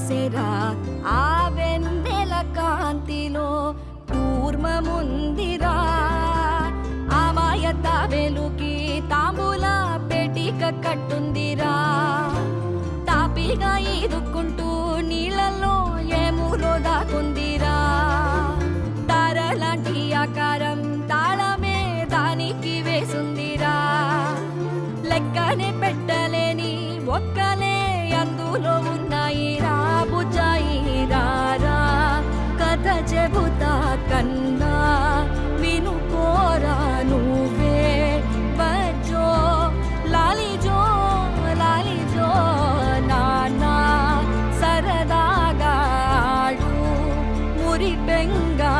పూసెరా ఆ వెన్నెల కాంతిలో కూర్మముందిరా ఆమాయత వెలుకి తాంబూల పెటిక కట్టుందిరా తాపిగా ఈదుకుంటూ నీళ్ళల్లో ఏములో దాకుందిరా తారలాంటి ఆకారం తాళమే దానికి వేసుందిరా లెక్కనే పెట్టలేని ఒక్కలే అందులో ఉన్నాయి రా బుజ్జాయి రా కథ చెబుతా కన్ను